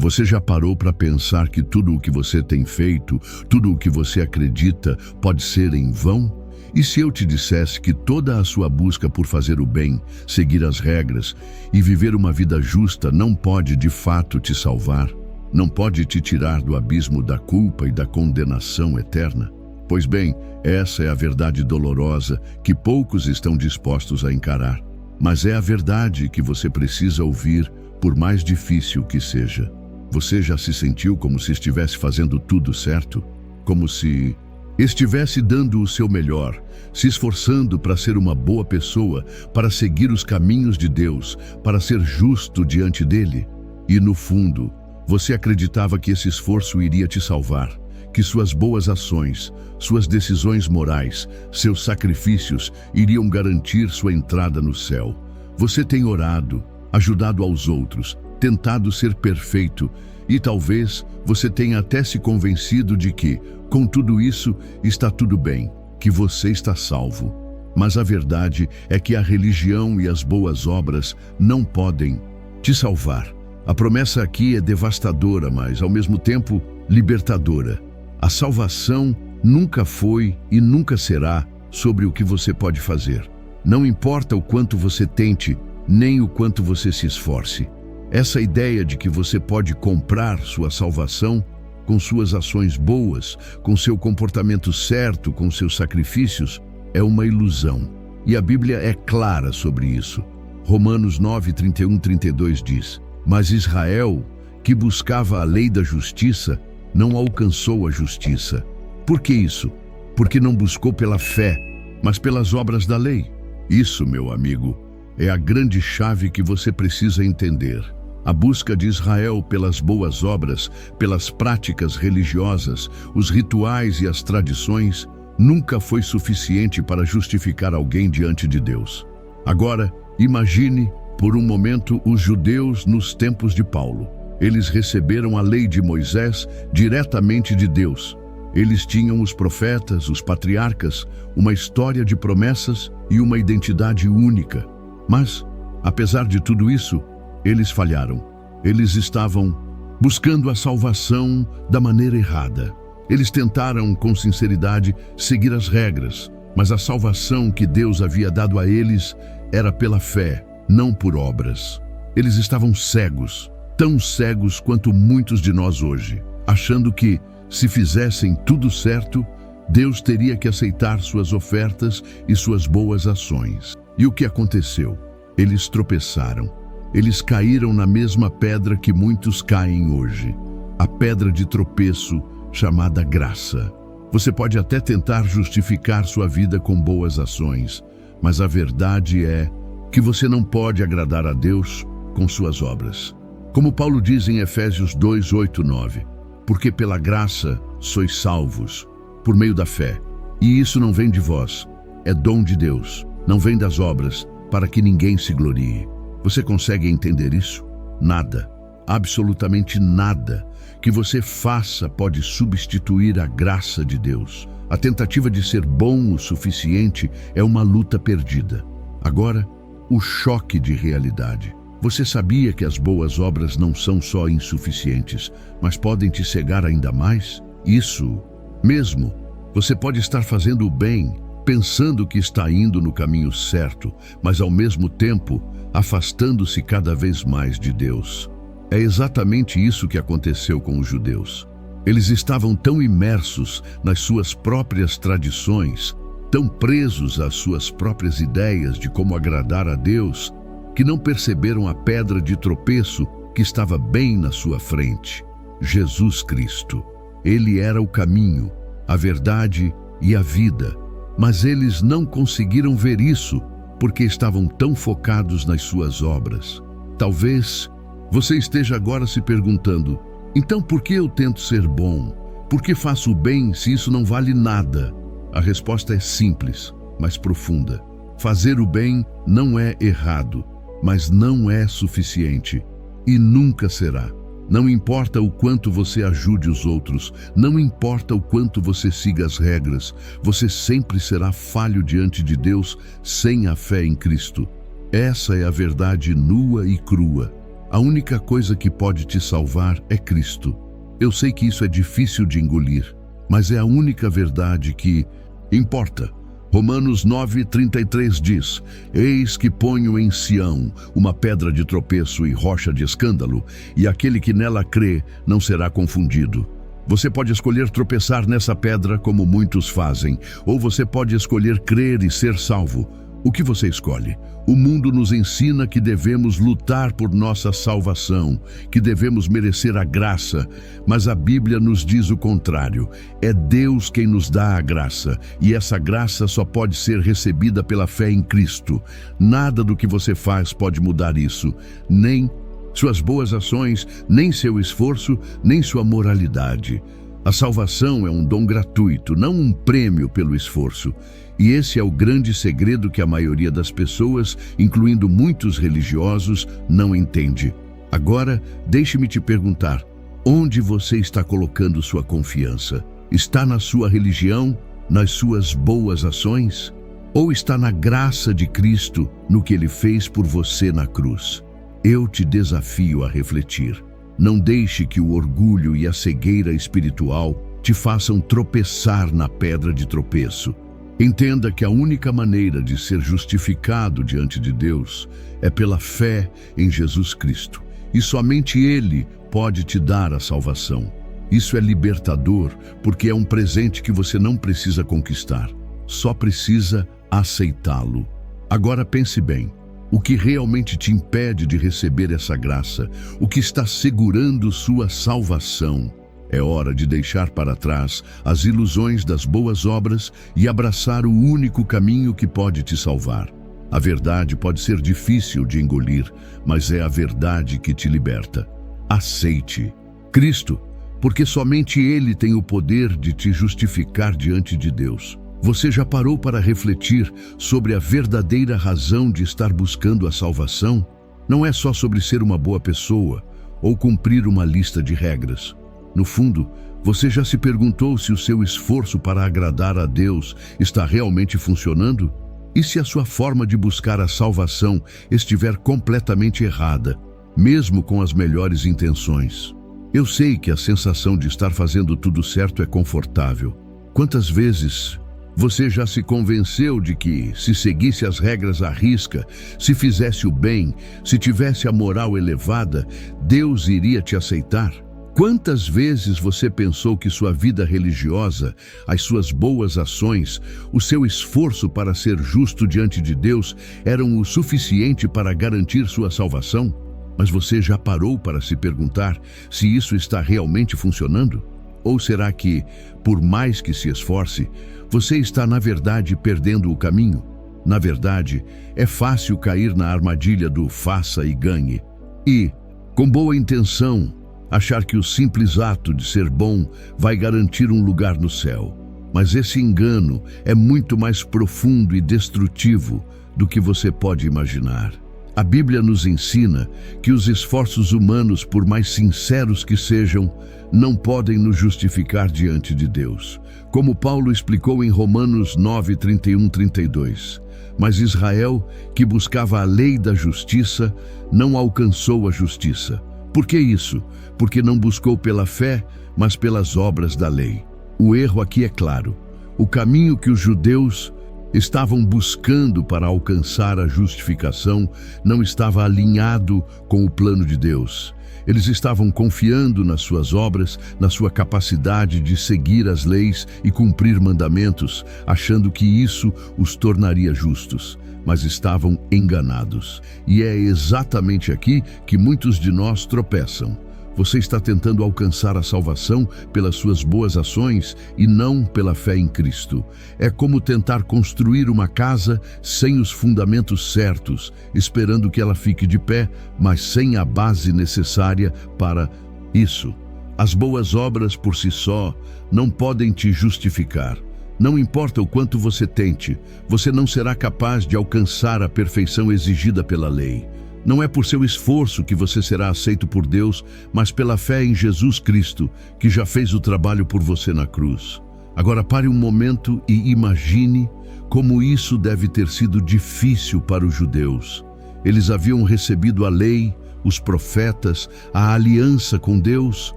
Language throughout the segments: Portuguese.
Você já parou para pensar que tudo o que você tem feito, tudo o que você acredita, pode ser em vão? E se eu te dissesse que toda a sua busca por fazer o bem, seguir as regras e viver uma vida justa não pode de fato te salvar? Não pode te tirar do abismo da culpa e da condenação eterna? Pois bem, essa é a verdade dolorosa que poucos estão dispostos a encarar. Mas é a verdade que você precisa ouvir, por mais difícil que seja. Você já se sentiu como se estivesse fazendo tudo certo? Como se estivesse dando o seu melhor, se esforçando para ser uma boa pessoa, para seguir os caminhos de Deus, para ser justo diante dele? E no fundo, você acreditava que esse esforço iria te salvar, que suas boas ações, suas decisões morais, seus sacrifícios iriam garantir sua entrada no céu. Você tem orado, ajudado aos outros, tentado ser perfeito, e talvez você tenha até se convencido de que, com tudo isso, está tudo bem, que você está salvo. Mas a verdade é que a religião e as boas obras não podem te salvar. A promessa aqui é devastadora, mas, ao mesmo tempo, libertadora. A salvação nunca foi e nunca será sobre o que você pode fazer. Não importa o quanto você tente, nem o quanto você se esforce. Essa ideia de que você pode comprar sua salvação com suas ações boas, com seu comportamento certo, com seus sacrifícios, é uma ilusão. E a Bíblia é clara sobre isso. Romanos 9, 31, 32 diz: Mas Israel, que buscava a lei da justiça, não alcançou a justiça. Por que isso? Porque não buscou pela fé, mas pelas obras da lei. Isso, meu amigo, é a grande chave que você precisa entender. A busca de Israel pelas boas obras, pelas práticas religiosas, os rituais e as tradições, nunca foi suficiente para justificar alguém diante de Deus. Agora, imagine, por um momento, os judeus nos tempos de Paulo. Eles receberam a lei de Moisés diretamente de Deus. Eles tinham os profetas, os patriarcas, uma história de promessas e uma identidade única. Mas, apesar de tudo isso, eles falharam. Eles estavam buscando a salvação da maneira errada. Eles tentaram, com sinceridade, seguir as regras, mas a salvação que Deus havia dado a eles era pela fé, não por obras. Eles estavam cegos, tão cegos quanto muitos de nós hoje, achando que, se fizessem tudo certo, Deus teria que aceitar suas ofertas e suas boas ações. E o que aconteceu? Eles tropeçaram. Eles caíram na mesma pedra que muitos caem hoje, a pedra de tropeço chamada graça. Você pode até tentar justificar sua vida com boas ações, mas a verdade é que você não pode agradar a Deus com suas obras. Como Paulo diz em Efésios 2, 8, 9, porque pela graça sois salvos, por meio da fé. E isso não vem de vós, é dom de Deus, não vem das obras, para que ninguém se glorie. Você consegue entender isso? Nada, absolutamente nada, que você faça pode substituir a graça de Deus. A tentativa de ser bom o suficiente é uma luta perdida. Agora, o choque de realidade. Você sabia que as boas obras não são só insuficientes, mas podem te cegar ainda mais? Isso mesmo. Você pode estar fazendo o bem, pensando que está indo no caminho certo, mas ao mesmo tempo afastando-se cada vez mais de Deus. É exatamente isso que aconteceu com os judeus. Eles estavam tão imersos nas suas próprias tradições, tão presos às suas próprias ideias de como agradar a Deus, que não perceberam a pedra de tropeço que estava bem na sua frente: Jesus Cristo. Ele era o caminho, a verdade e a vida, mas eles não conseguiram ver isso porque estavam tão focados nas suas obras. Talvez você esteja agora se perguntando: então por que eu tento ser bom? Por que faço o bem se isso não vale nada? A resposta é simples, mas profunda. Fazer o bem não é errado, mas não é suficiente e nunca será. Não importa o quanto você ajude os outros, não importa o quanto você siga as regras, você sempre será falho diante de Deus sem a fé em Cristo. Essa é a verdade nua e crua. A única coisa que pode te salvar é Cristo. Eu sei que isso é difícil de engolir, mas é a única verdade que importa. Romanos 9:33 diz: Eis que ponho em Sião uma pedra de tropeço e rocha de escândalo, e aquele que nela crê não será confundido. Você pode escolher tropeçar nessa pedra como muitos fazem, ou você pode escolher crer e ser salvo. O que você escolhe? O mundo nos ensina que devemos lutar por nossa salvação, que devemos merecer a graça, mas a Bíblia nos diz o contrário. É Deus quem nos dá a graça, e essa graça só pode ser recebida pela fé em Cristo. Nada do que você faz pode mudar isso, nem suas boas ações, nem seu esforço, nem sua moralidade. A salvação é um dom gratuito, não um prêmio pelo esforço. E esse é o grande segredo que a maioria das pessoas, incluindo muitos religiosos, não entende. Agora, deixe-me te perguntar, onde você está colocando sua confiança? Está na sua religião, nas suas boas ações? Ou está na graça de Cristo, no que Ele fez por você na cruz? Eu te desafio a refletir. Não deixe que o orgulho e a cegueira espiritual te façam tropeçar na pedra de tropeço. Entenda que a única maneira de ser justificado diante de Deus é pela fé em Jesus Cristo. E somente Ele pode te dar a salvação. Isso é libertador, porque é um presente que você não precisa conquistar. Só precisa aceitá-lo. Agora pense bem. O que realmente te impede de receber essa graça? O que está segurando sua salvação? É hora de deixar para trás as ilusões das boas obras e abraçar o único caminho que pode te salvar. A verdade pode ser difícil de engolir, mas é a verdade que te liberta. Aceite Cristo, porque somente Ele tem o poder de te justificar diante de Deus. Você já parou para refletir sobre a verdadeira razão de estar buscando a salvação? Não é só sobre ser uma boa pessoa ou cumprir uma lista de regras. No fundo, você já se perguntou se o seu esforço para agradar a Deus está realmente funcionando? E se a sua forma de buscar a salvação estiver completamente errada, mesmo com as melhores intenções? Eu sei que a sensação de estar fazendo tudo certo é confortável. Quantas vezes você já se convenceu de que, se seguisse as regras à risca, se fizesse o bem, se tivesse a moral elevada, Deus iria te aceitar? Quantas vezes você pensou que sua vida religiosa, as suas boas ações, o seu esforço para ser justo diante de Deus eram o suficiente para garantir sua salvação? Mas você já parou para se perguntar se isso está realmente funcionando? Ou será que, por mais que se esforce, você está na verdade perdendo o caminho? Na verdade, é fácil cair na armadilha do faça e ganhe. E, com boa intenção, achar que o simples ato de ser bom vai garantir um lugar no céu. Mas esse engano é muito mais profundo e destrutivo do que você pode imaginar. A Bíblia nos ensina que os esforços humanos, por mais sinceros que sejam, não podem nos justificar diante de Deus. Como Paulo explicou em Romanos 9:31-32. Mas Israel, que buscava a lei da justiça, não alcançou a justiça. Por que isso? Porque não buscou pela fé, mas pelas obras da lei. O erro aqui é claro. O caminho que os judeus estavam buscando para alcançar a justificação não estava alinhado com o plano de Deus. Eles estavam confiando nas suas obras, na sua capacidade de seguir as leis e cumprir mandamentos, achando que isso os tornaria justos. Mas estavam enganados. E é exatamente aqui que muitos de nós tropeçam. Você está tentando alcançar a salvação pelas suas boas ações e não pela fé em Cristo. É como tentar construir uma casa sem os fundamentos certos, esperando que ela fique de pé, mas sem a base necessária para isso. As boas obras por si só não podem te justificar. Não importa o quanto você tente, você não será capaz de alcançar a perfeição exigida pela lei. Não é por seu esforço que você será aceito por Deus, mas pela fé em Jesus Cristo, que já fez o trabalho por você na cruz. Agora pare um momento e imagine como isso deve ter sido difícil para os judeus. Eles haviam recebido a lei, os profetas, a aliança com Deus,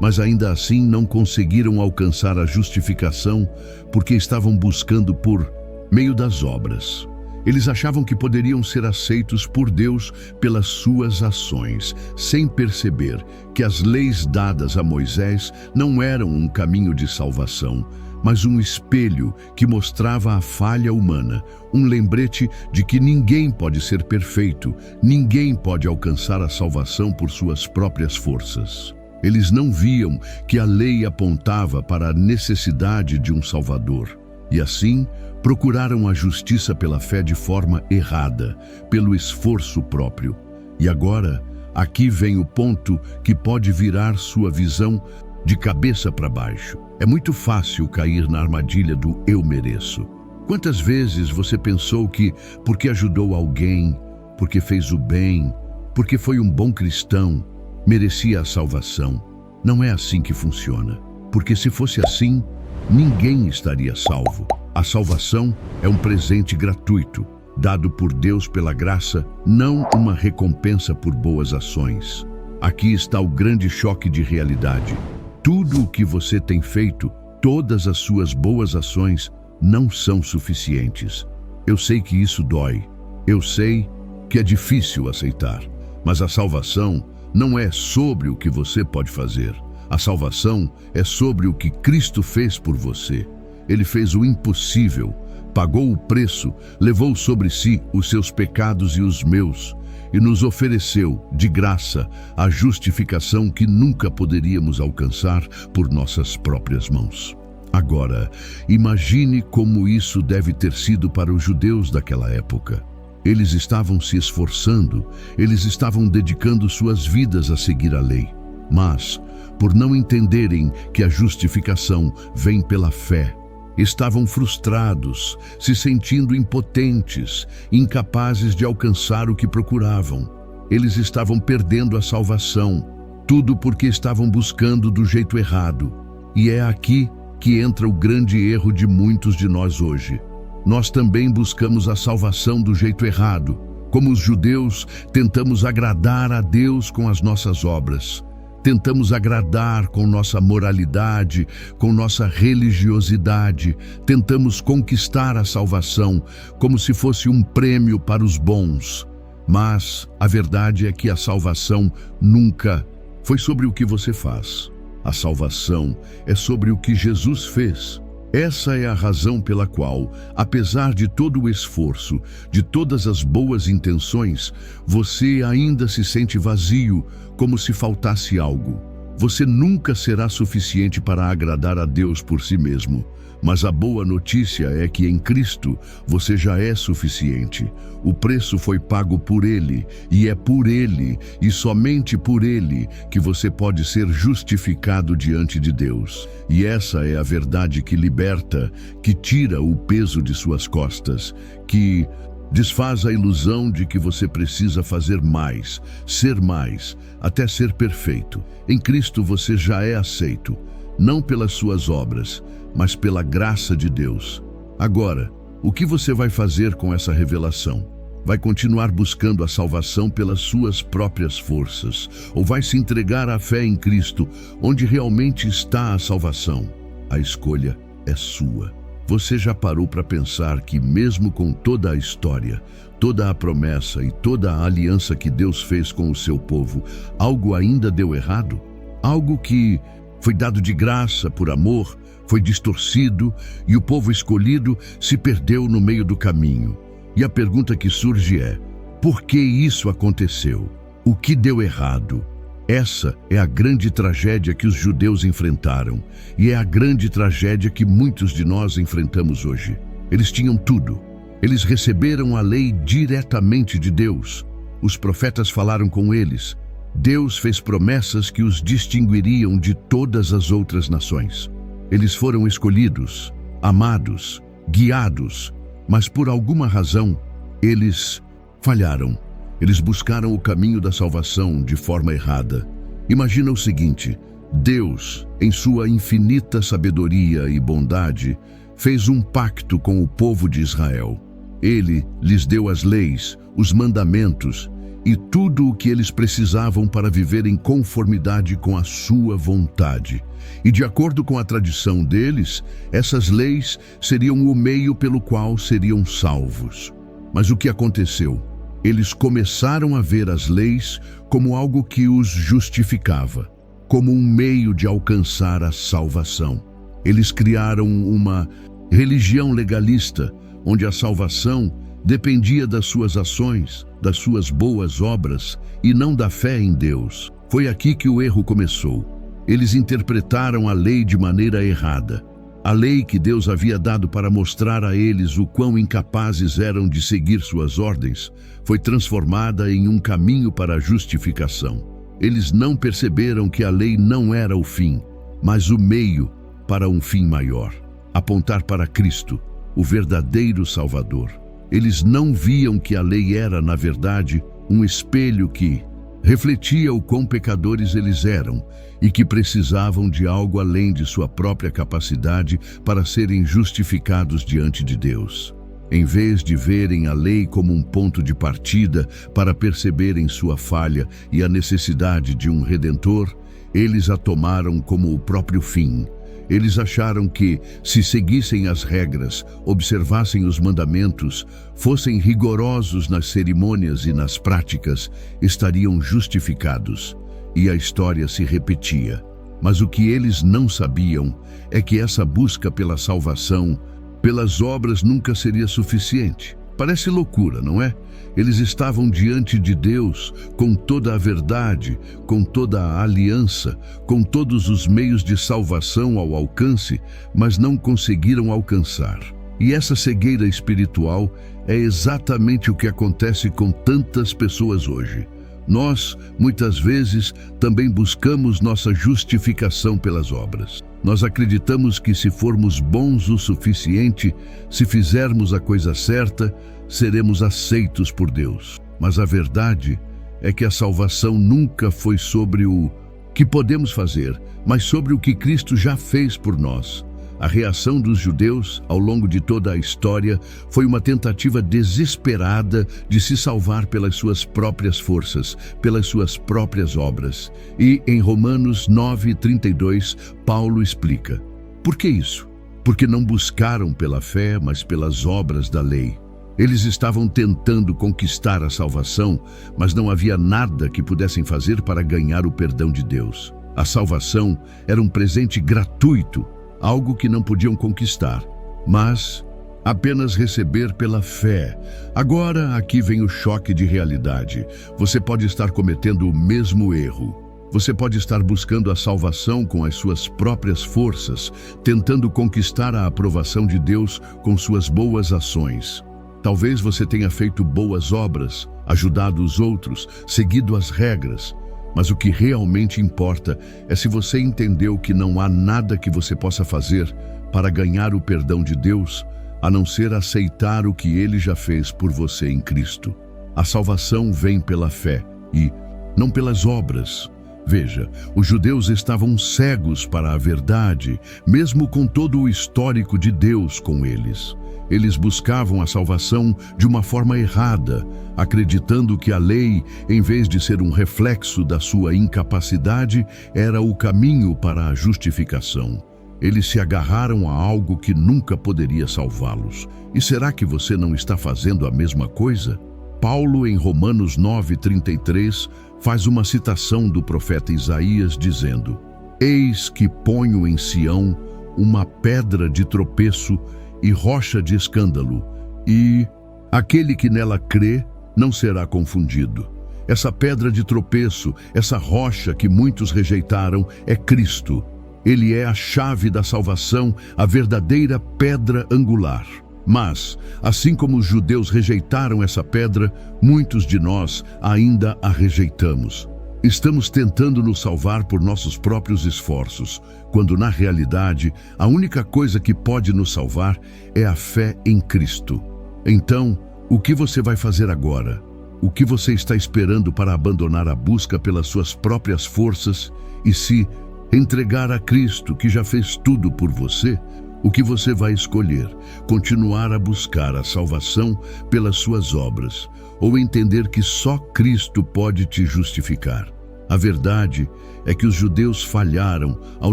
mas ainda assim não conseguiram alcançar a justificação porque estavam buscando por meio das obras. Eles achavam que poderiam ser aceitos por Deus pelas suas ações, sem perceber que as leis dadas a Moisés não eram um caminho de salvação, mas um espelho que mostrava a falha humana, um lembrete de que ninguém pode ser perfeito, ninguém pode alcançar a salvação por suas próprias forças. Eles não viam que a lei apontava para a necessidade de um Salvador, e assim procuraram a justiça pela fé de forma errada, pelo esforço próprio. E agora, aqui vem o ponto que pode virar sua visão de cabeça para baixo. É muito fácil cair na armadilha do eu mereço. Quantas vezes você pensou que, porque ajudou alguém, porque fez o bem, porque foi um bom cristão, merecia a salvação? Não é assim que funciona. Porque se fosse assim, ninguém estaria salvo. A salvação é um presente gratuito, dado por Deus pela graça, não uma recompensa por boas ações. Aqui está o grande choque de realidade. Tudo o que você tem feito, todas as suas boas ações, não são suficientes. Eu sei que isso dói. Eu sei que é difícil aceitar. Mas a salvação não é sobre o que você pode fazer. A salvação é sobre o que Cristo fez por você. Ele fez o impossível, pagou o preço, levou sobre si os seus pecados e os meus, e nos ofereceu, de graça, a justificação que nunca poderíamos alcançar por nossas próprias mãos. Agora, imagine como isso deve ter sido para os judeus daquela época. Eles estavam se esforçando, eles estavam dedicando suas vidas a seguir a lei. Mas, por não entenderem que a justificação vem pela fé, estavam frustrados, se sentindo impotentes, incapazes de alcançar o que procuravam. Eles estavam perdendo a salvação, tudo porque estavam buscando do jeito errado. E é aqui que entra o grande erro de muitos de nós hoje. Nós também buscamos a salvação do jeito errado. Como os judeus, tentamos agradar a Deus com as nossas obras. Tentamos agradar com nossa moralidade, com nossa religiosidade. Tentamos conquistar a salvação como se fosse um prêmio para os bons. Mas a verdade é que a salvação nunca foi sobre o que você faz. A salvação é sobre o que Jesus fez. Essa é a razão pela qual, apesar de todo o esforço, de todas as boas intenções, você ainda se sente vazio, como se faltasse algo. Você nunca será suficiente para agradar a Deus por si mesmo. Mas a boa notícia é que em Cristo você já é suficiente. O preço foi pago por Ele, e é por Ele, e somente por Ele, que você pode ser justificado diante de Deus. E essa é a verdade que liberta, que tira o peso de suas costas, que desfaz a ilusão de que você precisa fazer mais, ser mais, até ser perfeito. Em Cristo você já é aceito, não pelas suas obras, mas pela graça de Deus. Agora, o que você vai fazer com essa revelação? Vai continuar buscando a salvação pelas suas próprias forças? Ou vai se entregar à fé em Cristo, onde realmente está a salvação? A escolha é sua. Você já parou para pensar que mesmo com toda a história, toda a promessa e toda a aliança que Deus fez com o seu povo, algo ainda deu errado? Algo que foi dado de graça, por amor, foi distorcido e o povo escolhido se perdeu no meio do caminho. E a pergunta que surge é: por que isso aconteceu? O que deu errado? Essa é a grande tragédia que os judeus enfrentaram e é a grande tragédia que muitos de nós enfrentamos hoje. Eles tinham tudo. Eles receberam a lei diretamente de Deus. Os profetas falaram com eles. Deus fez promessas que os distinguiriam de todas as outras nações. Eles foram escolhidos, amados, guiados, mas por alguma razão, eles falharam. Eles buscaram o caminho da salvação de forma errada. Imagina o seguinte: Deus, em sua infinita sabedoria e bondade, fez um pacto com o povo de Israel. Ele lhes deu as leis, os mandamentos, e tudo o que eles precisavam para viver em conformidade com a sua vontade. E de acordo com a tradição deles, essas leis seriam o meio pelo qual seriam salvos. Mas o que aconteceu? Eles começaram a ver as leis como algo que os justificava, como um meio de alcançar a salvação. Eles criaram uma religião legalista, onde a salvação dependia das suas ações, das suas boas obras e não da fé em Deus. Foi aqui que o erro começou. Eles interpretaram a lei de maneira errada. A lei que Deus havia dado para mostrar a eles o quão incapazes eram de seguir suas ordens foi transformada em um caminho para a justificação. Eles não perceberam que a lei não era o fim, mas o meio para um fim maior, apontar para Cristo, o verdadeiro Salvador. Eles não viam que a lei era, na verdade, um espelho que refletia o quão pecadores eles eram e que precisavam de algo além de sua própria capacidade para serem justificados diante de Deus. Em vez de verem a lei como um ponto de partida para perceberem sua falha e a necessidade de um Redentor, eles a tomaram como o próprio fim. Eles acharam que, se seguissem as regras, observassem os mandamentos, fossem rigorosos nas cerimônias e nas práticas, estariam justificados. E a história se repetia. Mas o que eles não sabiam é que essa busca pela salvação, pelas obras, nunca seria suficiente. Parece loucura, não é? Eles estavam diante de Deus com toda a verdade, com toda a aliança, com todos os meios de salvação ao alcance, mas não conseguiram alcançar. E essa cegueira espiritual é exatamente o que acontece com tantas pessoas hoje. Nós, muitas vezes, também buscamos nossa justificação pelas obras. Nós acreditamos que se formos bons o suficiente, se fizermos a coisa certa, seremos aceitos por Deus. Mas a verdade é que a salvação nunca foi sobre o que podemos fazer, mas sobre o que Cristo já fez por nós. A reação dos judeus, ao longo de toda a história, foi uma tentativa desesperada de se salvar pelas suas próprias forças, pelas suas próprias obras. E em Romanos 9:32, Paulo explica: por que isso? Porque não buscaram pela fé, mas pelas obras da lei. Eles estavam tentando conquistar a salvação, mas não havia nada que pudessem fazer para ganhar o perdão de Deus. A salvação era um presente gratuito, algo que não podiam conquistar, mas apenas receber pela fé. Agora, aqui vem o choque de realidade. Você pode estar cometendo o mesmo erro. Você pode estar buscando a salvação com as suas próprias forças, tentando conquistar a aprovação de Deus com suas boas ações. Talvez você tenha feito boas obras, ajudado os outros, seguido as regras, mas o que realmente importa é se você entendeu que não há nada que você possa fazer para ganhar o perdão de Deus, a não ser aceitar o que Ele já fez por você em Cristo. A salvação vem pela fé e não pelas obras. Veja, os judeus estavam cegos para a verdade, mesmo com todo o histórico de Deus com eles. Eles buscavam a salvação de uma forma errada, acreditando que a lei, em vez de ser um reflexo da sua incapacidade, era o caminho para a justificação. Eles se agarraram a algo que nunca poderia salvá-los. E será que você não está fazendo a mesma coisa? Paulo, em Romanos 9:33, faz uma citação do profeta Isaías dizendo: Eis que ponho em Sião uma pedra de tropeço e rocha de escândalo, e aquele que nela crê não será confundido. Essa pedra de tropeço, essa rocha que muitos rejeitaram, é Cristo. Ele é a chave da salvação, a verdadeira pedra angular. Mas, assim como os judeus rejeitaram essa pedra, muitos de nós ainda a rejeitamos. Estamos tentando nos salvar por nossos próprios esforços, quando na realidade a única coisa que pode nos salvar é a fé em Cristo. Então, o que você vai fazer agora? O que você está esperando para abandonar a busca pelas suas próprias forças e se entregar a Cristo, que já fez tudo por você? O que você vai escolher? Continuar a buscar a salvação pelas suas obras, ou entender que só Cristo pode te justificar? A verdade é que os judeus falharam ao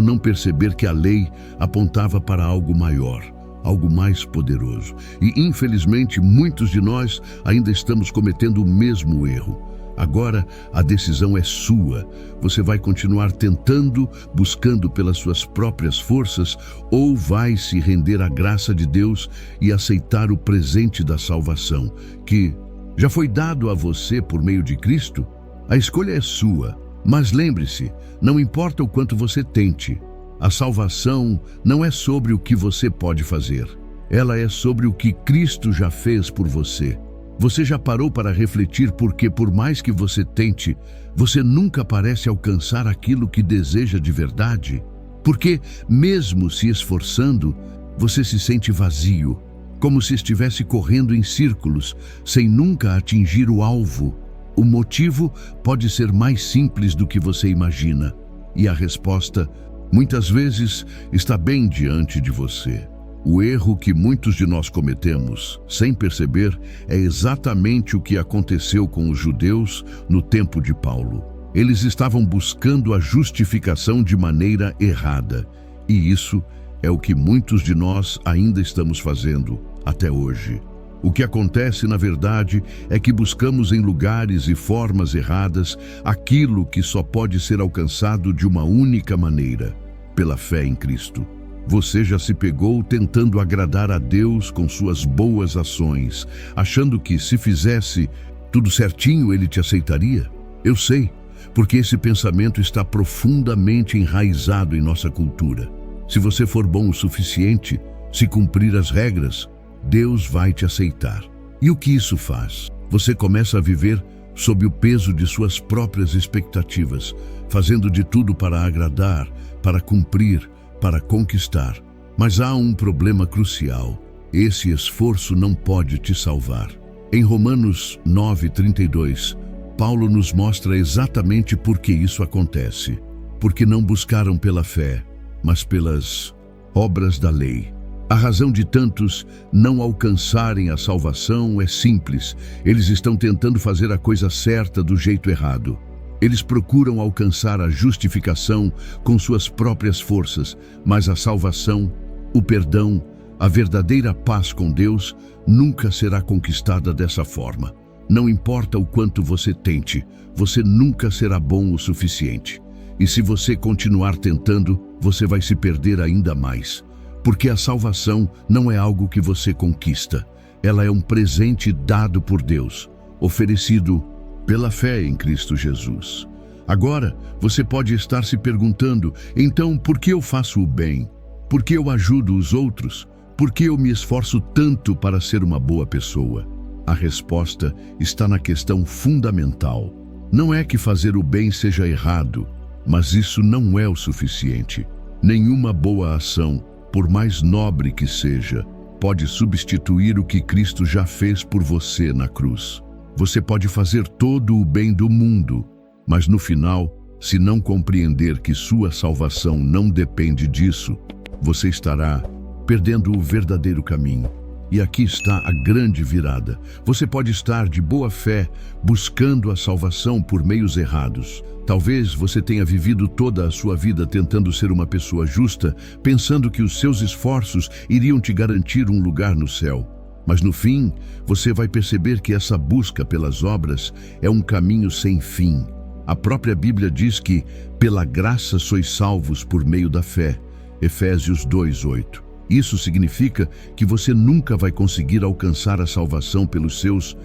não perceber que a lei apontava para algo maior, algo mais poderoso. E, infelizmente, muitos de nós ainda estamos cometendo o mesmo erro. Agora, a decisão é sua. Você vai continuar tentando, buscando pelas suas próprias forças, ou vai se render à graça de Deus e aceitar o presente da salvação, que já foi dado a você por meio de Cristo? A escolha é sua, mas lembre-se, não importa o quanto você tente, a salvação não é sobre o que você pode fazer. Ela é sobre o que Cristo já fez por você. Você já parou para refletir porque, por mais que você tente, você nunca parece alcançar aquilo que deseja de verdade? Porque, mesmo se esforçando, você se sente vazio, como se estivesse correndo em círculos, sem nunca atingir o alvo. O motivo pode ser mais simples do que você imagina, e a resposta, muitas vezes, está bem diante de você. O erro que muitos de nós cometemos, sem perceber, é exatamente o que aconteceu com os judeus no tempo de Paulo. Eles estavam buscando a justificação de maneira errada, e isso é o que muitos de nós ainda estamos fazendo até hoje. O que acontece, na verdade, é que buscamos em lugares e formas erradas aquilo que só pode ser alcançado de uma única maneira, pela fé em Cristo. Você já se pegou tentando agradar a Deus com suas boas ações, achando que, se fizesse tudo certinho, Ele te aceitaria? Eu sei, porque esse pensamento está profundamente enraizado em nossa cultura. Se você for bom o suficiente, se cumprir as regras, Deus vai te aceitar. E o que isso faz? Você começa a viver sob o peso de suas próprias expectativas, fazendo de tudo para agradar, para cumprir, para conquistar. Mas há um problema crucial. Esse esforço não pode te salvar. Em Romanos 9:32, Paulo nos mostra exatamente por que isso acontece. Porque não buscaram pela fé, mas pelas obras da lei. A razão de tantos não alcançarem a salvação é simples. Eles estão tentando fazer a coisa certa do jeito errado. Eles procuram alcançar a justificação com suas próprias forças, mas a salvação, o perdão, a verdadeira paz com Deus nunca será conquistada dessa forma. Não importa o quanto você tente, você nunca será bom o suficiente. E se você continuar tentando, você vai se perder ainda mais. Porque a salvação não é algo que você conquista. Ela é um presente dado por Deus, oferecido pela fé em Cristo Jesus. Agora, você pode estar se perguntando, então, por que eu faço o bem? Por que eu ajudo os outros? Por que eu me esforço tanto para ser uma boa pessoa? A resposta está na questão fundamental. Não é que fazer o bem seja errado, mas isso não é o suficiente. Nenhuma boa ação, por mais nobre que seja, pode substituir o que Cristo já fez por você na cruz. Você pode fazer todo o bem do mundo, mas no final, se não compreender que sua salvação não depende disso, você estará perdendo o verdadeiro caminho. E aqui está a grande virada. Você pode estar de boa fé, buscando a salvação por meios errados. Talvez você tenha vivido toda a sua vida tentando ser uma pessoa justa, pensando que os seus esforços iriam te garantir um lugar no céu. Mas no fim, você vai perceber que essa busca pelas obras é um caminho sem fim. A própria Bíblia diz que, pela graça sois salvos por meio da fé. Efésios 2:8. Isso significa que você nunca vai conseguir alcançar a salvação pelos seus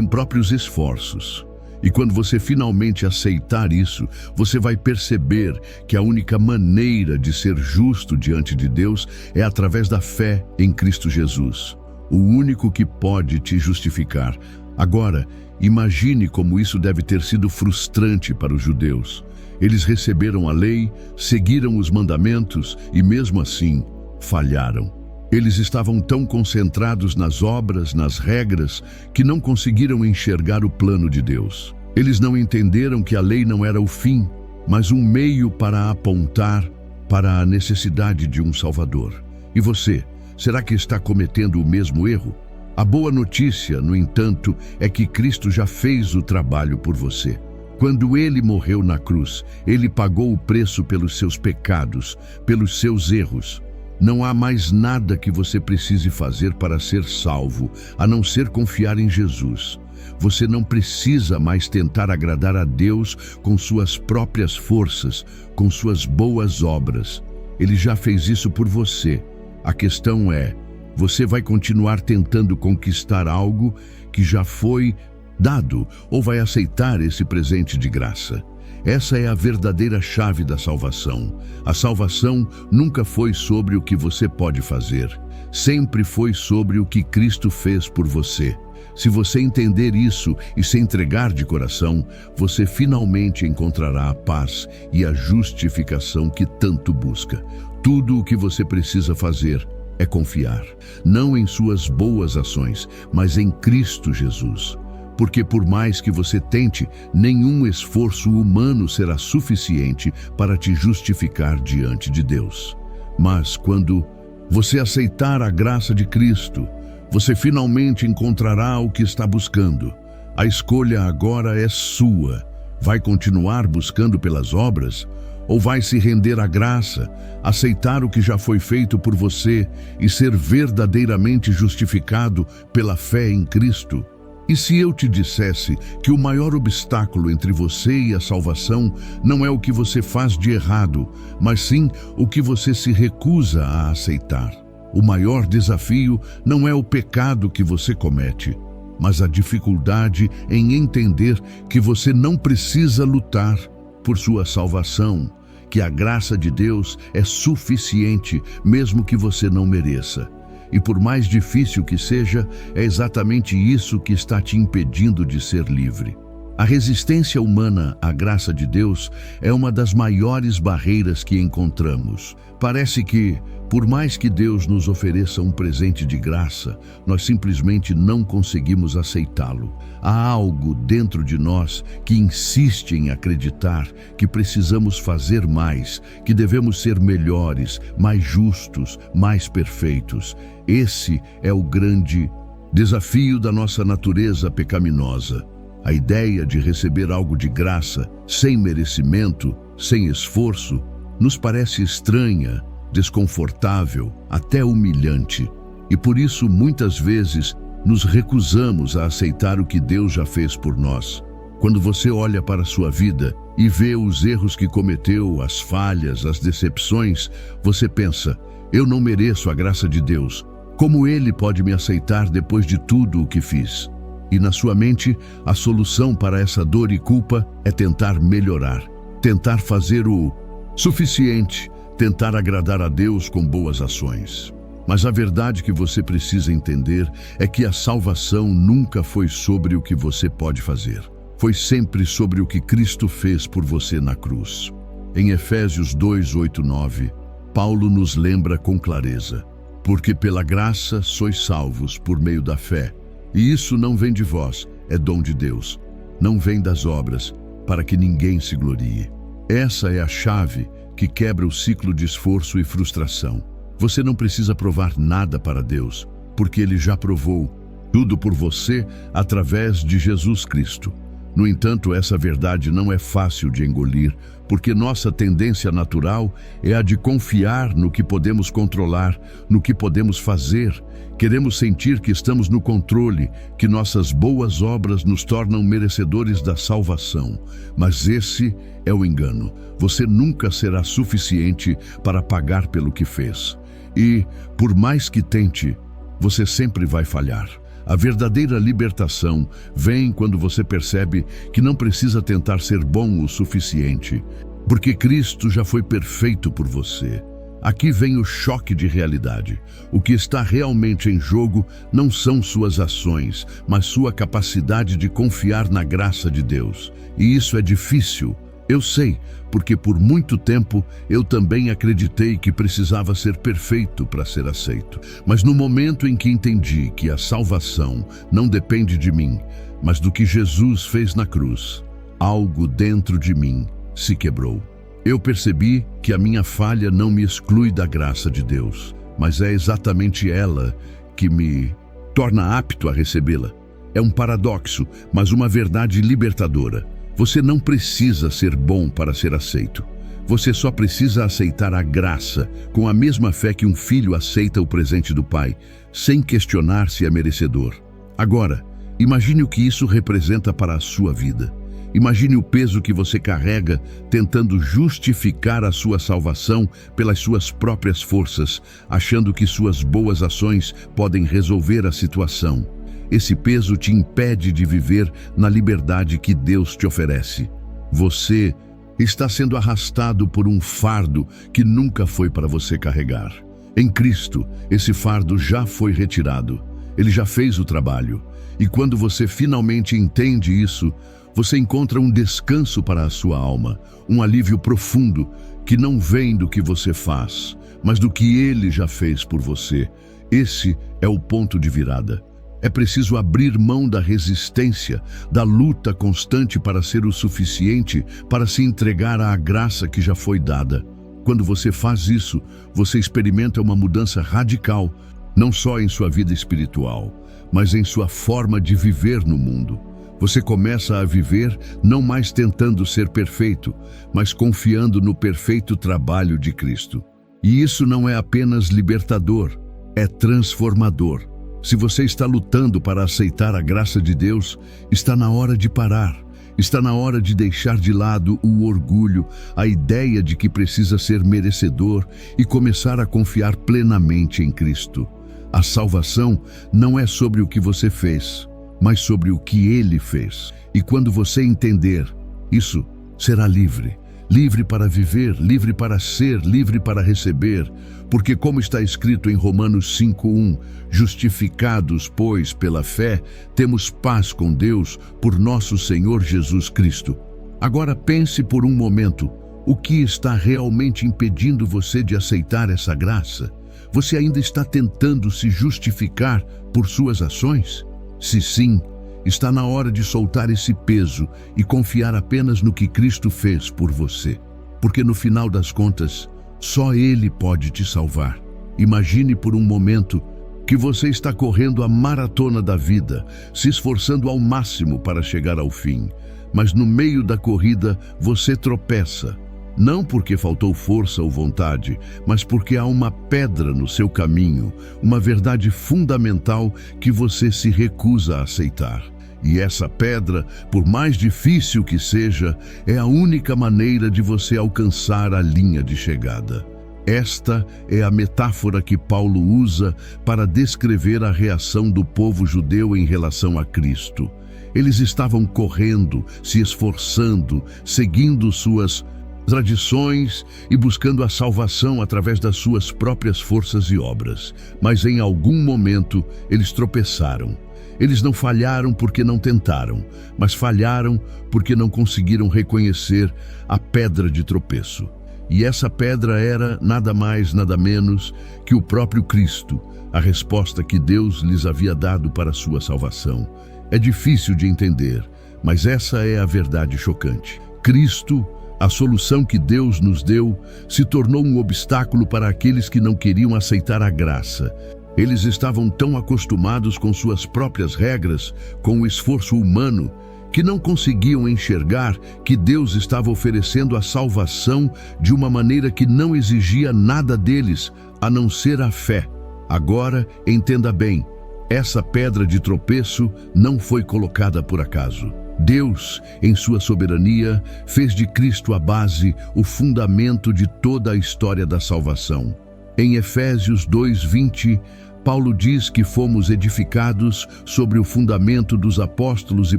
próprios esforços. E quando você finalmente aceitar isso, você vai perceber que a única maneira de ser justo diante de Deus é através da fé em Cristo Jesus, o único que pode te justificar. Agora, imagine como isso deve ter sido frustrante para os judeus. Eles receberam a lei, seguiram os mandamentos e, mesmo assim, falharam. Eles estavam tão concentrados nas obras, nas regras, que não conseguiram enxergar o plano de Deus. Eles não entenderam que a lei não era o fim, mas um meio para apontar para a necessidade de um Salvador. E você, será que está cometendo o mesmo erro? A boa notícia, no entanto, é que Cristo já fez o trabalho por você. Quando Ele morreu na cruz, Ele pagou o preço pelos seus pecados, pelos seus erros. Não há mais nada que você precise fazer para ser salvo, a não ser confiar em Jesus. Você não precisa mais tentar agradar a Deus com suas próprias forças, com suas boas obras. Ele já fez isso por você. A questão é, você vai continuar tentando conquistar algo que já foi dado ou vai aceitar esse presente de graça? Essa é a verdadeira chave da salvação. A salvação nunca foi sobre o que você pode fazer. Sempre foi sobre o que Cristo fez por você. Se você entender isso e se entregar de coração, você finalmente encontrará a paz e a justificação que tanto busca. Tudo o que você precisa fazer é confiar, não em suas boas ações, mas em Cristo Jesus. Porque por mais que você tente, nenhum esforço humano será suficiente para te justificar diante de Deus. Mas quando você aceitar a graça de Cristo, você finalmente encontrará o que está buscando. A escolha agora é sua. Vai continuar buscando pelas obras? Ou vai se render à graça, aceitar o que já foi feito por você e ser verdadeiramente justificado pela fé em Cristo? E se eu te dissesse que o maior obstáculo entre você e a salvação não é o que você faz de errado, mas sim o que você se recusa a aceitar? O maior desafio não é o pecado que você comete, mas a dificuldade em entender que você não precisa lutar por sua salvação, que a graça de Deus é suficiente, mesmo que você não mereça. E por mais difícil que seja, é exatamente isso que está te impedindo de ser livre. A resistência humana à graça de Deus é uma das maiores barreiras que encontramos. Parece que, por mais que Deus nos ofereça um presente de graça, nós simplesmente não conseguimos aceitá-lo. Há algo dentro de nós que insiste em acreditar que precisamos fazer mais, que devemos ser melhores, mais justos, mais perfeitos. Esse é o grande desafio da nossa natureza pecaminosa. A ideia de receber algo de graça, sem merecimento, sem esforço, nos parece estranha, desconfortável, até humilhante. E por isso, muitas vezes, nos recusamos a aceitar o que Deus já fez por nós. Quando você olha para a sua vida e vê os erros que cometeu, as falhas, as decepções, você pensa, eu não mereço a graça de Deus. Como Ele pode me aceitar depois de tudo o que fiz? E na sua mente, a solução para essa dor e culpa é tentar melhorar, tentar fazer o suficiente, tentar agradar a Deus com boas ações. Mas a verdade que você precisa entender é que a salvação nunca foi sobre o que você pode fazer. Foi sempre sobre o que Cristo fez por você na cruz. Em Efésios 2, 8, 9, Paulo nos lembra com clareza: porque pela graça sois salvos por meio da fé. E isso não vem de vós, é dom de Deus. Não vem das obras, para que ninguém se glorie. Essa é a chave que quebra o ciclo de esforço e frustração. Você não precisa provar nada para Deus, porque Ele já provou tudo por você através de Jesus Cristo. No entanto, essa verdade não é fácil de engolir, porque nossa tendência natural é a de confiar no que podemos controlar, no que podemos fazer. Queremos sentir que estamos no controle, que nossas boas obras nos tornam merecedores da salvação. Mas esse é o engano. Você nunca será suficiente para pagar pelo que fez. E, por mais que tente, você sempre vai falhar. A verdadeira libertação vem quando você percebe que não precisa tentar ser bom o suficiente, porque Cristo já foi perfeito por você. Aqui vem o choque de realidade. O que está realmente em jogo não são suas ações, mas sua capacidade de confiar na graça de Deus. E isso é difícil. Eu sei, porque por muito tempo eu também acreditei que precisava ser perfeito para ser aceito. Mas no momento em que entendi que a salvação não depende de mim, mas do que Jesus fez na cruz, algo dentro de mim se quebrou. Eu percebi que a minha falha não me exclui da graça de Deus. mas é exatamente ela que me torna apto a recebê-la. É um paradoxo, mas uma verdade libertadora. Você não precisa ser bom para ser aceito. Você só precisa aceitar a graça, com a mesma fé que um filho aceita o presente do pai, sem questionar se é merecedor. Agora, imagine o que isso representa para a sua vida. Imagine o peso que você carrega tentando justificar a sua salvação pelas suas próprias forças, achando que suas boas ações podem resolver a situação. Esse peso te impede de viver na liberdade que Deus te oferece. Você está sendo arrastado por um fardo que nunca foi para você carregar. Em Cristo, esse fardo já foi retirado. Ele já fez o trabalho. E quando você finalmente entende isso, você encontra um descanso para a sua alma, um alívio profundo que não vem do que você faz, mas do que Ele já fez por você. Esse é o ponto de virada. É preciso abrir mão da resistência, da luta constante para ser o suficiente para se entregar à graça que já foi dada. Quando você faz isso, você experimenta uma mudança radical, não só em sua vida espiritual, mas em sua forma de viver no mundo. Você começa a viver não mais tentando ser perfeito, mas confiando no perfeito trabalho de Cristo. E isso não é apenas libertador, é transformador. Se você está lutando para aceitar a graça de Deus, está na hora de parar. Está na hora de deixar de lado o orgulho, a ideia de que precisa ser merecedor e começar a confiar plenamente em Cristo. A salvação não é sobre o que você fez, mas sobre o que Ele fez. E quando você entender isso, será livre. Livre para viver, livre para ser, livre para receber. Porque como está escrito em Romanos 5:1, justificados, pois, pela fé, temos paz com Deus por nosso Senhor Jesus Cristo. Agora pense por um momento, o que está realmente impedindo você de aceitar essa graça? Você ainda está tentando se justificar por suas ações? Se sim, está na hora de soltar esse peso e confiar apenas no que Cristo fez por você. Porque no final das contas, só Ele pode te salvar. Imagine por um momento que você está correndo a maratona da vida, se esforçando ao máximo para chegar ao fim. Mas no meio da corrida, você tropeça. Não porque faltou força ou vontade, mas porque há uma pedra no seu caminho, uma verdade fundamental que você se recusa a aceitar. E essa pedra, por mais difícil que seja, é a única maneira de você alcançar a linha de chegada. Esta é a metáfora que Paulo usa para descrever a reação do povo judeu em relação a Cristo. Eles estavam correndo, se esforçando, seguindo suas tradições e buscando a salvação através das suas próprias forças e obras. Mas em algum momento eles tropeçaram. Eles não falharam porque não tentaram, mas falharam porque não conseguiram reconhecer a pedra de tropeço. E essa pedra era nada mais, nada menos que o próprio Cristo, a resposta que Deus lhes havia dado para a sua salvação. É difícil de entender, mas essa é a verdade chocante. Cristo, a solução que Deus nos deu, se tornou um obstáculo para aqueles que não queriam aceitar a graça. Eles estavam tão acostumados com suas próprias regras, com o esforço humano, que não conseguiam enxergar que Deus estava oferecendo a salvação de uma maneira que não exigia nada deles, a não ser a fé. Agora, entenda bem, essa pedra de tropeço não foi colocada por acaso. Deus, em sua soberania, fez de Cristo a base, o fundamento de toda a história da salvação. Em Efésios 2:20, Paulo diz que fomos edificados sobre o fundamento dos apóstolos e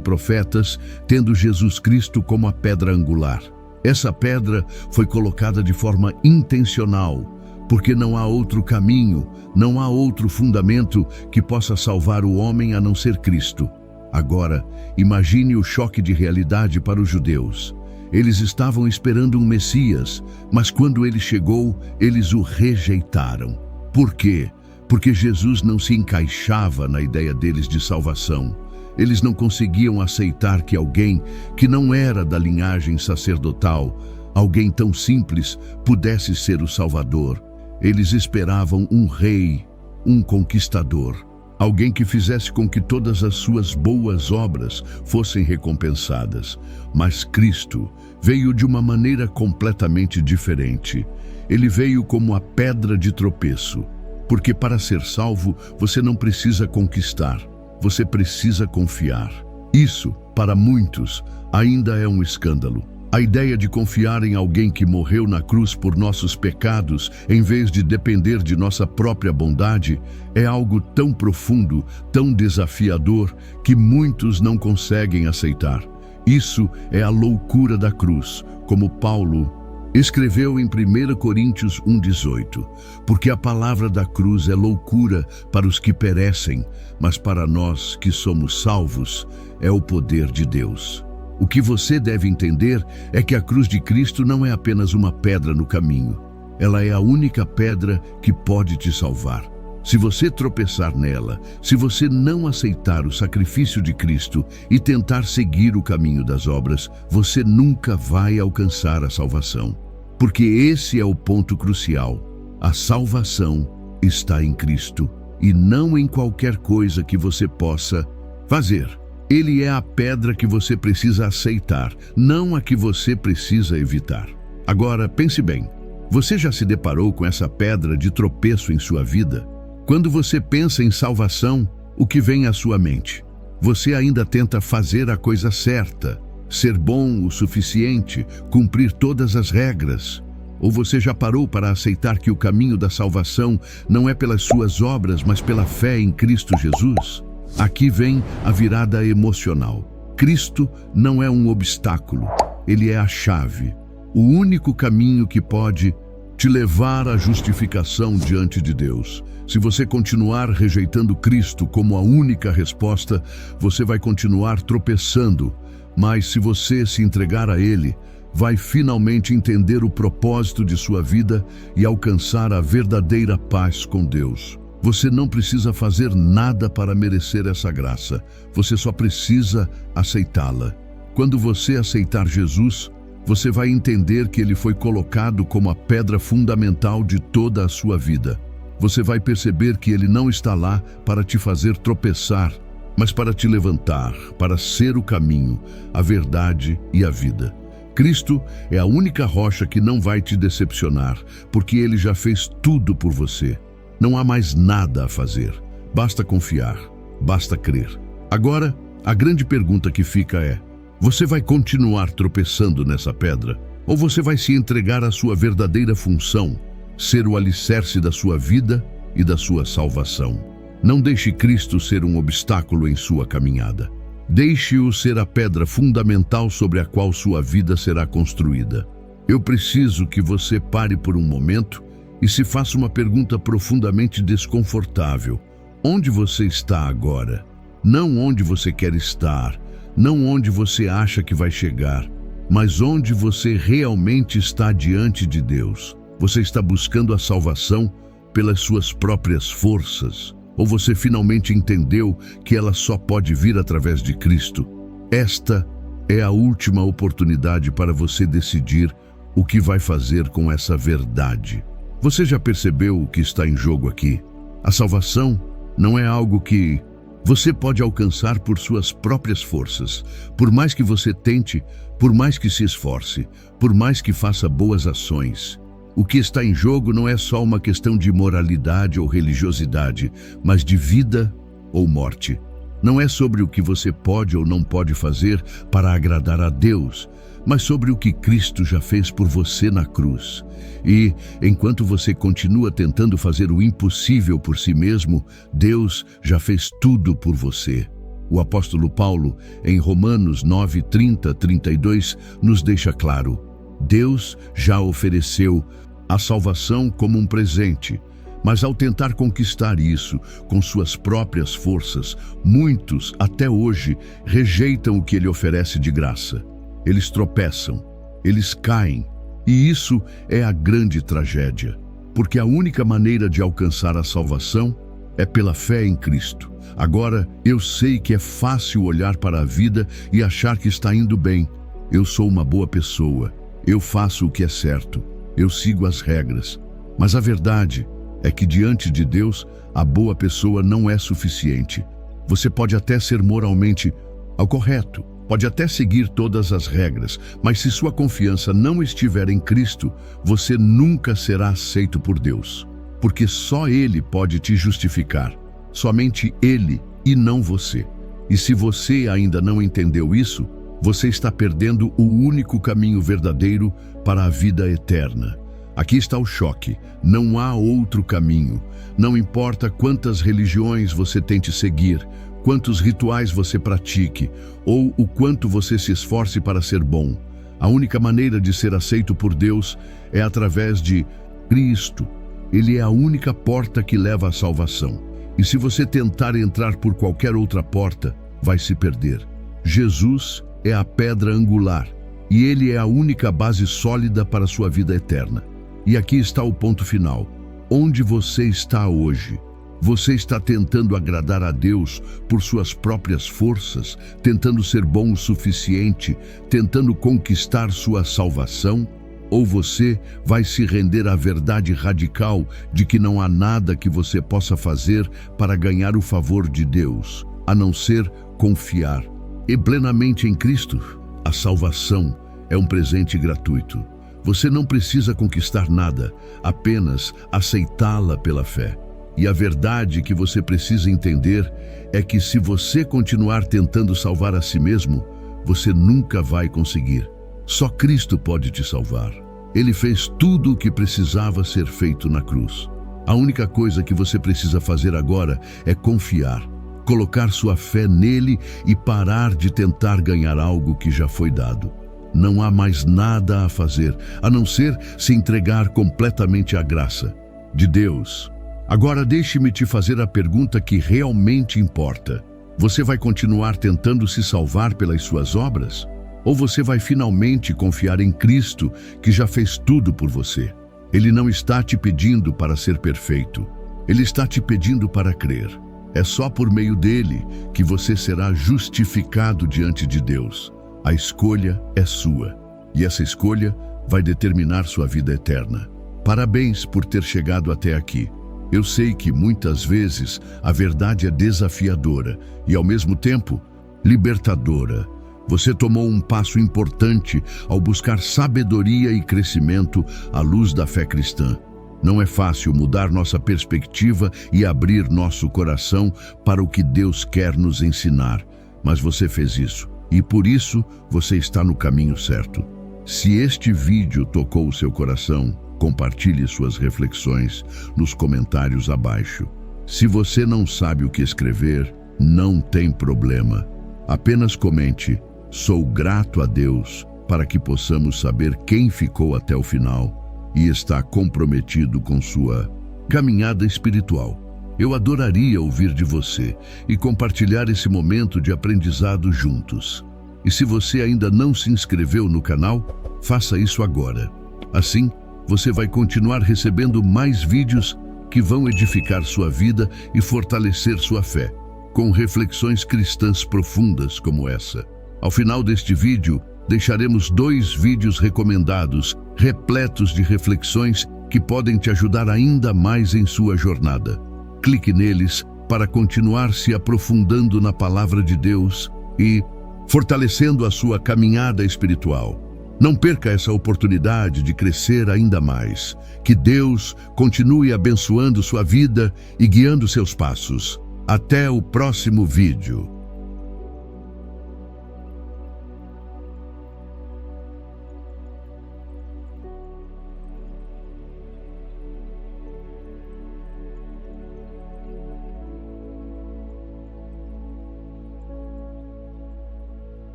profetas, tendo Jesus Cristo como a pedra angular. Essa pedra foi colocada de forma intencional, porque não há outro caminho, não há outro fundamento que possa salvar o homem a não ser Cristo. Agora, imagine o choque de realidade para os judeus. Eles estavam esperando um Messias, mas quando ele chegou, eles o rejeitaram. Por quê? Porque Jesus não se encaixava na ideia deles de salvação. Eles não conseguiam aceitar que alguém que não era da linhagem sacerdotal, alguém tão simples, pudesse ser o Salvador. Eles esperavam um rei, um conquistador, alguém que fizesse com que todas as suas boas obras fossem recompensadas. Mas Cristo veio de uma maneira completamente diferente. Ele veio como a pedra de tropeço, porque para ser salvo você não precisa conquistar, você precisa confiar. Isso, para muitos, ainda é um escândalo. A ideia de confiar em alguém que morreu na cruz por nossos pecados, em vez de depender de nossa própria bondade, é algo tão profundo, tão desafiador, que muitos não conseguem aceitar. Isso é a loucura da cruz, como Paulo escreveu em 1 Coríntios 1,18, porque a palavra da cruz é loucura para os que perecem, mas para nós que somos salvos, é o poder de Deus. O que você deve entender é que a cruz de Cristo não é apenas uma pedra no caminho. Ela é a única pedra que pode te salvar. Se você tropeçar nela, se você não aceitar o sacrifício de Cristo e tentar seguir o caminho das obras, você nunca vai alcançar a salvação. Porque esse é o ponto crucial. A salvação está em Cristo e não em qualquer coisa que você possa fazer. Ele é a pedra que você precisa aceitar, não a que você precisa evitar. Agora, pense bem. Você já se deparou com essa pedra de tropeço em sua vida? Quando você pensa em salvação, o que vem à sua mente? Você ainda tenta fazer a coisa certa, ser bom o suficiente, cumprir todas as regras? Ou você já parou para aceitar que o caminho da salvação não é pelas suas obras, mas pela fé em Cristo Jesus? Aqui vem a virada emocional. Cristo não é um obstáculo, ele é a chave, o único caminho que pode te levar à justificação diante de Deus. Se você continuar rejeitando Cristo como a única resposta, você vai continuar tropeçando, mas se você se entregar a Ele, vai finalmente entender o propósito de sua vida e alcançar a verdadeira paz com Deus. Você não precisa fazer nada para merecer essa graça, você só precisa aceitá-la. Quando você aceitar Jesus, você vai entender que Ele foi colocado como a pedra fundamental de toda a sua vida. Você vai perceber que Ele não está lá para te fazer tropeçar, mas para te levantar, para ser o caminho, a verdade e a vida. Cristo é a única rocha que não vai te decepcionar, porque Ele já fez tudo por você. Não há mais nada a fazer. Basta confiar, basta crer. Agora, a grande pergunta que fica é: você vai continuar tropeçando nessa pedra? Ou você vai se entregar à sua verdadeira função, ser o alicerce da sua vida e da sua salvação? Não deixe Cristo ser um obstáculo em sua caminhada. Deixe-o ser a pedra fundamental sobre a qual sua vida será construída. Eu preciso que você pare por um momento e se faça uma pergunta profundamente desconfortável. Onde você está agora? Não onde você quer estar, não onde você acha que vai chegar, mas onde você realmente está diante de Deus. Você está buscando a salvação pelas suas próprias forças? Ou você finalmente entendeu que ela só pode vir através de Cristo? Esta é a última oportunidade para você decidir o que vai fazer com essa verdade. Você já percebeu o que está em jogo aqui? A salvação não é algo que você pode alcançar por suas próprias forças. Por mais que você tente, por mais que se esforce, por mais que faça boas ações. O que está em jogo não é só uma questão de moralidade ou religiosidade, mas de vida ou morte. Não é sobre o que você pode ou não pode fazer para agradar a Deus, mas sobre o que Cristo já fez por você na cruz. E, enquanto você continua tentando fazer o impossível por si mesmo, Deus já fez tudo por você. O apóstolo Paulo, em Romanos 9:30-32, nos deixa claro: Deus já ofereceu a salvação como um presente, mas ao tentar conquistar isso com suas próprias forças, muitos, até hoje, rejeitam o que Ele oferece de graça. Eles tropeçam, eles caem, e isso é a grande tragédia, porque a única maneira de alcançar a salvação é pela fé em Cristo. Agora, eu sei que é fácil olhar para a vida e achar que está indo bem. Eu sou uma boa pessoa, eu faço o que é certo, eu sigo as regras. Mas a verdade é que diante de Deus, a boa pessoa não é suficiente. Você pode até ser moralmente ao correto, pode até seguir todas as regras, mas se sua confiança não estiver em Cristo, você nunca será aceito por Deus. Porque só Ele pode te justificar. Somente Ele e não você. E se você ainda não entendeu isso, você está perdendo o único caminho verdadeiro para a vida eterna. Aqui está o choque. Não há outro caminho. Não importa quantas religiões você tente seguir, quantos rituais você pratique, ou o quanto você se esforce para ser bom. A única maneira de ser aceito por Deus é através de Cristo. Ele é a única porta que leva à salvação. E se você tentar entrar por qualquer outra porta, vai se perder. Jesus é a pedra angular, e Ele é a única base sólida para a sua vida eterna. E aqui está o ponto final. Onde você está hoje? Você está tentando agradar a Deus por suas próprias forças, tentando ser bom o suficiente, tentando conquistar sua salvação? Ou você vai se render à verdade radical de que não há nada que você possa fazer para ganhar o favor de Deus, a não ser confiar e plenamente em Cristo? A salvação é um presente gratuito. Você não precisa conquistar nada, apenas aceitá-la pela fé. E a verdade que você precisa entender é que se você continuar tentando salvar a si mesmo, você nunca vai conseguir. Só Cristo pode te salvar. Ele fez tudo o que precisava ser feito na cruz. A única coisa que você precisa fazer agora é confiar, colocar sua fé nele e parar de tentar ganhar algo que já foi dado. Não há mais nada a fazer, a não ser se entregar completamente à graça de Deus. Agora deixe-me te fazer a pergunta que realmente importa. Você vai continuar tentando se salvar pelas suas obras? Ou você vai finalmente confiar em Cristo, que já fez tudo por você? Ele não está te pedindo para ser perfeito. Ele está te pedindo para crer. É só por meio dele que você será justificado diante de Deus. A escolha é sua. E essa escolha vai determinar sua vida eterna. Parabéns por ter chegado até aqui. Eu sei que muitas vezes a verdade é desafiadora e, ao mesmo tempo, libertadora. Você tomou um passo importante ao buscar sabedoria e crescimento à luz da fé cristã. Não é fácil mudar nossa perspectiva e abrir nosso coração para o que Deus quer nos ensinar, mas você fez isso, e por isso você está no caminho certo. Se este vídeo tocou o seu coração, compartilhe suas reflexões nos comentários abaixo. Se você não sabe o que escrever, não tem problema. Apenas comente: sou grato a Deus, para que possamos saber quem ficou até o final e está comprometido com sua caminhada espiritual. Eu adoraria ouvir de você e compartilhar esse momento de aprendizado juntos. E se você ainda não se inscreveu no canal, faça isso agora. Assim, você vai continuar recebendo mais vídeos que vão edificar sua vida e fortalecer sua fé, com reflexões cristãs profundas como essa. Ao final deste vídeo, deixaremos 2 vídeos recomendados, repletos de reflexões que podem te ajudar ainda mais em sua jornada. Clique neles para continuar se aprofundando na palavra de Deus e fortalecendo a sua caminhada espiritual. Não perca essa oportunidade de crescer ainda mais. Que Deus continue abençoando sua vida e guiando seus passos. Até o próximo vídeo.